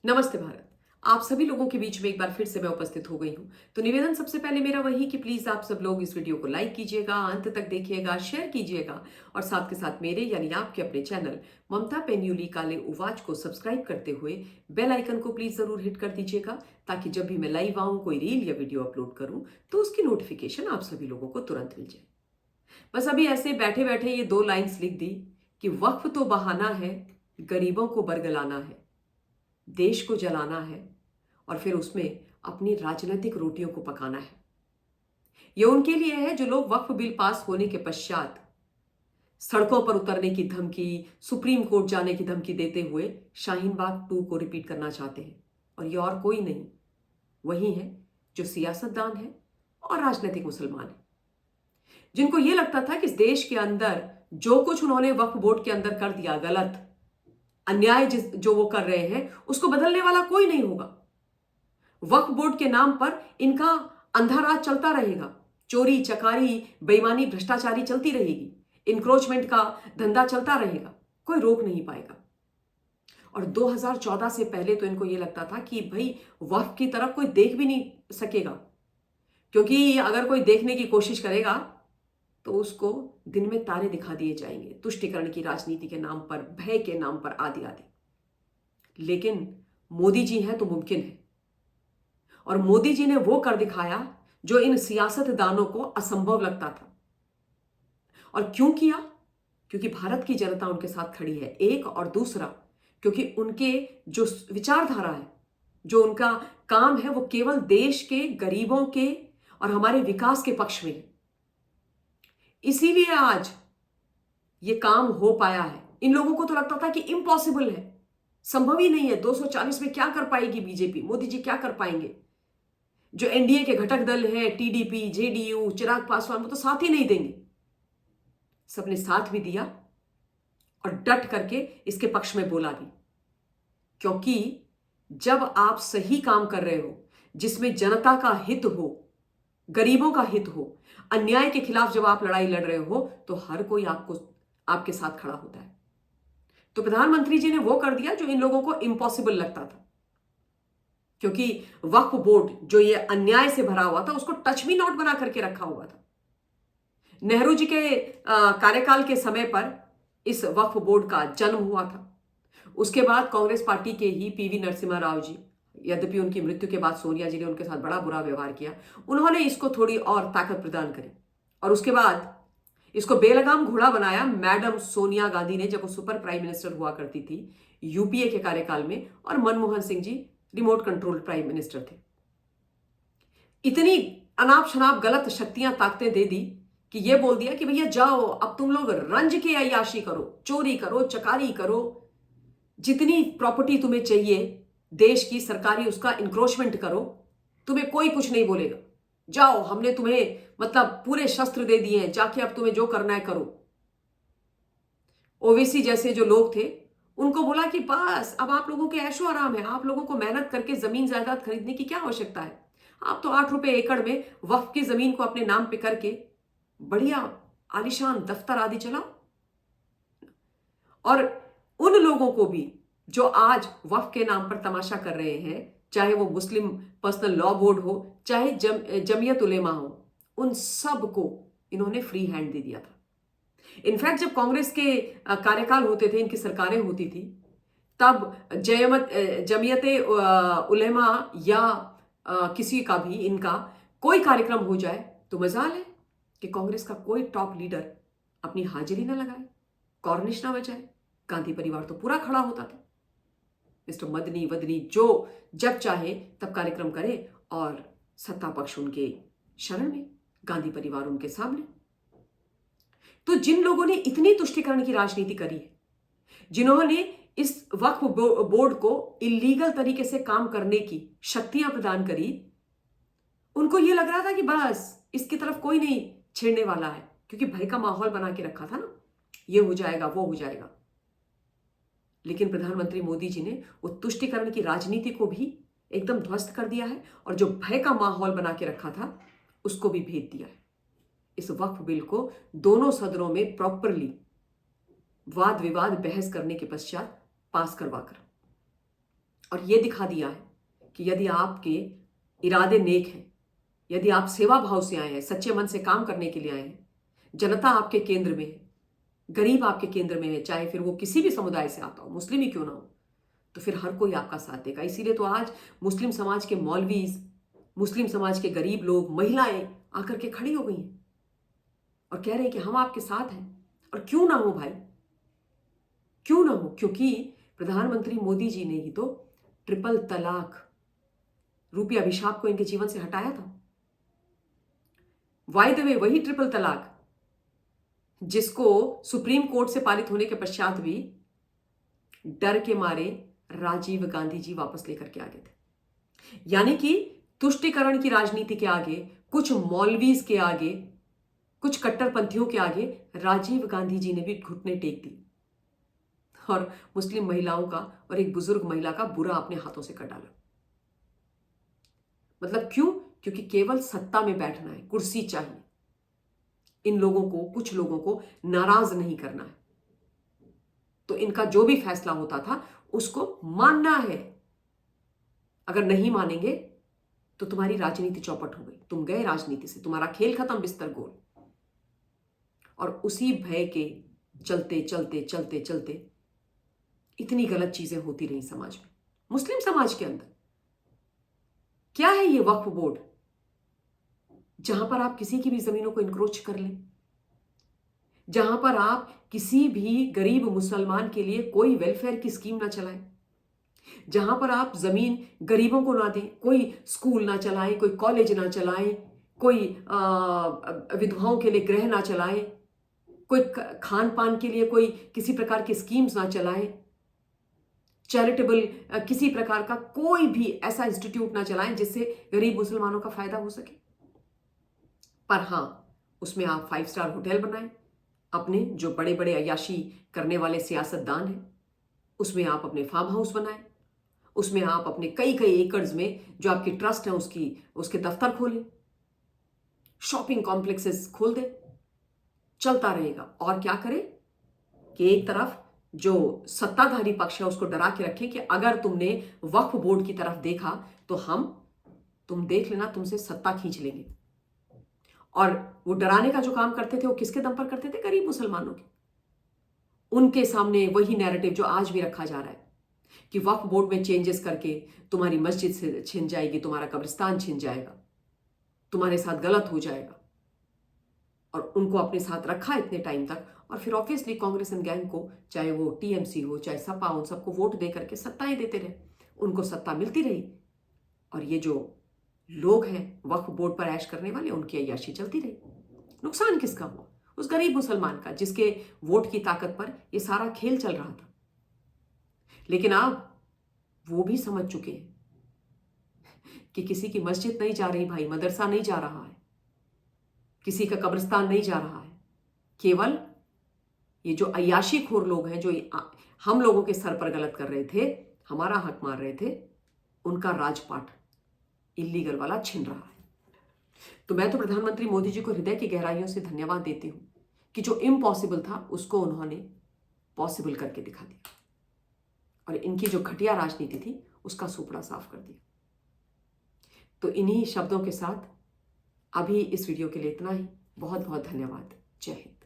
नमस्ते भारत। आप सभी लोगों के बीच में एक बार फिर से मैं उपस्थित हो गई हूं। तो निवेदन सबसे पहले मेरा वही कि प्लीज आप सब लोग इस वीडियो को लाइक कीजिएगा, अंत तक देखिएगा, शेयर कीजिएगा और साथ के साथ मेरे यानी आपके अपने चैनल ममता पेन्यूली काले उवाच को सब्सक्राइब करते हुए बेल आइकन को प्लीज जरूर हिट कर दीजिएगा, ताकि जब भी मैं लाइव आऊं, कोई रील या वीडियो अपलोड करूं तो उसकी नोटिफिकेशन आप सभी लोगों को तुरंत मिल जाए। बस अभी ऐसे बैठे बैठे ये 2 लाइन्स लिख दी कि वक्फ तो बहाना है, गरीबों को बरगलाना है, देश को जलाना है और फिर उसमें अपनी राजनीतिक रोटियों को पकाना है। यह उनके लिए है जो लोग वक्फ बिल पास होने के पश्चात सड़कों पर उतरने की धमकी, सुप्रीम कोर्ट जाने की धमकी देते हुए शाहीन बाग 2 को रिपीट करना चाहते हैं। और ये और कोई नहीं, वही है जो सियासतदान है और राजनीतिक मुसलमान है, जिनको यह लगता था कि इस देश के अंदर जो कुछ उन्होंने वक्फ बोर्ड के अंदर कर दिया गलत, अन्याय जो वो कर रहे हैं, उसको बदलने वाला कोई नहीं होगा। वक्फ बोर्ड के नाम पर इनका अंधा राज चलता रहेगा, चोरी चकारी बेईमानी भ्रष्टाचारी चलती रहेगी, इंक्रोचमेंट का धंधा चलता रहेगा, कोई रोक नहीं पाएगा। और 2014 से पहले तो इनको यह लगता था कि भाई वक्फ की तरफ कोई देख भी नहीं सकेगा, क्योंकि अगर कोई देखने की कोशिश करेगा तो उसको दिन में तारे दिखा दिए जाएंगे, तुष्टीकरण की राजनीति के नाम पर, भय के नाम पर, आदि आदि। लेकिन मोदी जी हैं तो मुमकिन है, और मोदी जी ने वो कर दिखाया जो इन सियासतदानों को असंभव लगता था। और क्यों किया? क्योंकि भारत की जनता उनके साथ खड़ी है, एक, और दूसरा क्योंकि उनके जो विचारधारा है, जो उनका काम है, वो केवल देश के गरीबों के और हमारे विकास के पक्ष में है। इसीलिए आज ये काम हो पाया है। इन लोगों को तो लगता था कि इम्पॉसिबल है, संभव ही नहीं है, 240 में क्या कर पाएगी बीजेपी, मोदी जी क्या कर पाएंगे। जो एनडीए के घटक दल हैं, टीडीपी, जेडीयू, चिराग पासवान, वो तो साथ ही नहीं देंगे। सबने साथ भी दिया और डट करके इसके पक्ष में बोला भी, क्योंकि जब आप सही काम कर रहे हो, जिसमें जनता का हित हो, गरीबों का हित हो, अन्याय के खिलाफ जब आप लड़ाई लड़ रहे हो, तो हर कोई आपके साथ खड़ा होता है। तो प्रधानमंत्री जी ने वो कर दिया जो इन लोगों को इम्पॉसिबल लगता था, क्योंकि वक्फ बोर्ड जो ये अन्याय से भरा हुआ था, उसको टच भी नॉट बना करके रखा हुआ था। नेहरू जी के कार्यकाल के समय पर इस वक्फ बोर्ड का जन्म हुआ था। उसके बाद कांग्रेस पार्टी के ही पीवी नरसिम्हा राव जी, यद्यपि उनकी मृत्यु के बाद सोनिया जी ने उनके साथ बड़ा बुरा व्यवहार किया, उन्होंने इसको थोड़ी और ताकत प्रदान करी और उसके बाद इसको बेलगाम घोड़ा बनाया मैडम सोनिया गांधी ने, जब वो सुपर प्राइम मिनिस्टर हुआ करती थी यूपीए के कार्यकाल में, और Manmohan Singh ji remote control prime minister थे। इतनी अनाप शनाप गलत शक्तियां, ताकतें दे दी कि ये बोल दिया कि भैया जाओ, अब तुम लोग रंज की अय्याशी करो, चोरी करो, चकारी करो, जितनी प्रॉपर्टी तुम्हें चाहिए देश की सरकारी, उसका इंक्रोचमेंट करो, तुम्हें कोई कुछ नहीं बोलेगा। जाओ, हमने तुम्हें मतलब पूरे शस्त्र दे दिए हैं, जाके अब तुम्हें जो करना है करो। ओवैसी जैसे जो लोग थे, उनको बोला कि बस अब आप लोगों के ऐशो आराम है, आप लोगों को मेहनत करके जमीन जायदाद खरीदने की क्या आवश्यकता है। आप तो 8 रुपए एकड़ में वक्फ की जमीन को अपने नाम पे करके बढ़िया आलीशान दफ्तर आदि चलाओ। और उन लोगों को भी जो आज वक्फ के नाम पर तमाशा कर रहे हैं, चाहे वो मुस्लिम पर्सनल लॉ बोर्ड हो, चाहे जमीयत उलेमा हो, उन सब को इन्होंने फ्री हैंड दे दिया था। इनफैक्ट जब कांग्रेस के कार्यकाल होते थे, इनकी सरकारें होती थी, तब जमीयत उलेमा या किसी का भी इनका कोई कार्यक्रम हो जाए तो मजाल है कि कांग्रेस का कोई टॉप लीडर अपनी हाजिरी ना लगाए, कॉर्निश ना बजाए। गांधी परिवार तो पूरा खड़ा होता था, मिस्टर मदनी वदनी जो जब चाहे तब कार्यक्रम करे और सत्ता पक्ष उनके शरण में, गांधी परिवार उनके सामने। तो जिन लोगों ने इतनी तुष्टीकरण की राजनीति करी है, जिन्होंने इस वक्फ बोर्ड को इलीगल तरीके से काम करने की शक्तियां प्रदान करी, उनको यह लग रहा था कि बस इसकी तरफ कोई नहीं छेड़ने वाला है, क्योंकि भय का माहौल बना के रखा था ना, ये हो जाएगा, वो हो जाएगा। लेकिन प्रधानमंत्री मोदी जी ने वो तुष्टीकरण की राजनीति को भी एकदम ध्वस्त कर दिया है, और जो भय का माहौल बना के रखा था उसको भी भेद दिया है। इस वक्फ बिल को दोनों सदनों में प्रॉपरली वाद विवाद बहस करने के पश्चात पास करवाकर, और ये दिखा दिया है कि यदि आपके इरादे नेक हैं, यदि आप सेवा भाव से आए हैं, सच्चे मन से काम करने के लिए आए हैं, जनता आपके केंद्र में है, गरीब आपके केंद्र में है, चाहे फिर वो किसी भी समुदाय से आता हो, मुस्लिम ही क्यों ना हो, तो फिर हर कोई आपका साथ देगा। इसीलिए तो आज मुस्लिम समाज के मौलवीज, मुस्लिम समाज के गरीब लोग, महिलाएं आकर के खड़ी हो गई हैं और कह रहे हैं कि हम आपके साथ हैं। और क्यों ना हो भाई, क्यों ना हो, क्योंकि प्रधानमंत्री मोदी जी ने ही तो ट्रिपल तलाक रूपी अभिशाप को इनके जीवन से हटाया था। बाय द वे, वही ट्रिपल तलाक जिसको सुप्रीम कोर्ट से पारित होने के पश्चात भी डर के मारे राजीव गांधी जी वापस लेकर के आ गए थे। यानी कि तुष्टीकरण की राजनीति के आगे, कुछ मौलवीज के आगे, कुछ कट्टरपंथियों के आगे राजीव गांधी जी ने भी घुटने टेक दी और मुस्लिम महिलाओं का और एक बुजुर्ग महिला का बुरा अपने हाथों से कर डाला। मतलब क्यों? क्योंकि केवल सत्ता में बैठना है, कुर्सी चाहिए। इन लोगों को, कुछ लोगों को नाराज नहीं करना है, तो इनका जो भी फैसला होता था उसको मानना है। अगर नहीं मानेंगे तो तुम्हारी राजनीति चौपट हो गई, तुम गए राजनीति से, तुम्हारा खेल खत्म, बिस्तर गोल। और उसी भय के चलते चलते चलते चलते इतनी गलत चीजें होती रही समाज में, मुस्लिम समाज के अंदर। क्या है ये वक्फ बोर्ड, जहां पर आप किसी की भी जमीनों को इंक्रोच कर लें, जहां पर आप किसी भी गरीब मुसलमान के लिए कोई वेलफेयर की स्कीम ना चलाएं, जहां पर आप जमीन गरीबों को ना दें, कोई स्कूल ना चलाएं, कोई कॉलेज ना चलाएं, कोई विधवाओं के लिए गृह ना चलाएं, कोई खान पान के लिए कोई किसी प्रकार की स्कीम्स ना चलाएं, चैरिटेबल किसी प्रकार का कोई भी ऐसा इंस्टीट्यूट ना चलाएं जिससे गरीब मुसलमानों का फायदा हो सके। पर हां, उसमें आप 5 स्टार होटल बनाएं, अपने जो बड़े बड़े अय्याशी करने वाले सियासतदान हैं उसमें आप अपने फार्म हाउस बनाएं, उसमें आप अपने कई कई एकर्स में जो आपकी ट्रस्ट है उसके दफ्तर खोलें, शॉपिंग कॉम्प्लेक्सेस खोल दें, चलता रहेगा। और क्या करें कि एक तरफ जो सत्ताधारी पक्ष है उसको डरा के रखें कि अगर तुमने वक्फ बोर्ड की तरफ देखा तो तुम देख लेना, तुमसे सत्ता खींच लेंगे। और वो डराने का जो काम करते थे वो किसके दम पर करते थे? गरीब मुसलमानों के। उनके सामने वही नैरेटिव जो आज भी रखा जा रहा है कि वक्फ बोर्ड में चेंजेस करके तुम्हारी मस्जिद से छिन जाएगी, तुम्हारा कब्रिस्तान छिन जाएगा, तुम्हारे साथ गलत हो जाएगा। और उनको अपने साथ रखा इतने टाइम तक, और फिर ऑब्वियसली कांग्रेस एंड गैंग को, चाहे वो टीएमसी हो चाहे सपा, उन सबको वोट दे करके सत्ताएं देते रहे, उनको सत्ता मिलती रही। और ये जो लोग हैं वक्फ बोर्ड पर ऐश करने वाले, उनकी अय्याशी चलती रही। नुकसान किसका हुआ? उस गरीब मुसलमान का, जिसके वोट की ताकत पर ये सारा खेल चल रहा था। लेकिन अब वो भी समझ चुके हैं कि किसी की मस्जिद नहीं जा रही भाई, मदरसा नहीं जा रहा है, किसी का कब्रिस्तान नहीं जा रहा है। केवल ये जो अय्याशी खोर लोग हैं, जो हम लोगों के सर पर गलत कर रहे थे, हमारा हक मार रहे थे, उनका राजपाट इल्लीगल वाला छिन रहा है। तो मैं तो प्रधानमंत्री मोदी जी को हृदय की गहराइयों से धन्यवाद देती हूं कि जो इम्पॉसिबल था उसको उन्होंने पॉसिबल करके दिखा दिया और इनकी जो घटिया राजनीति थी उसका सुपड़ा साफ कर दिया। तो इन्हीं शब्दों के साथ अभी इस वीडियो के लिए इतना ही। बहुत बहुत धन्यवाद। जय हिंद।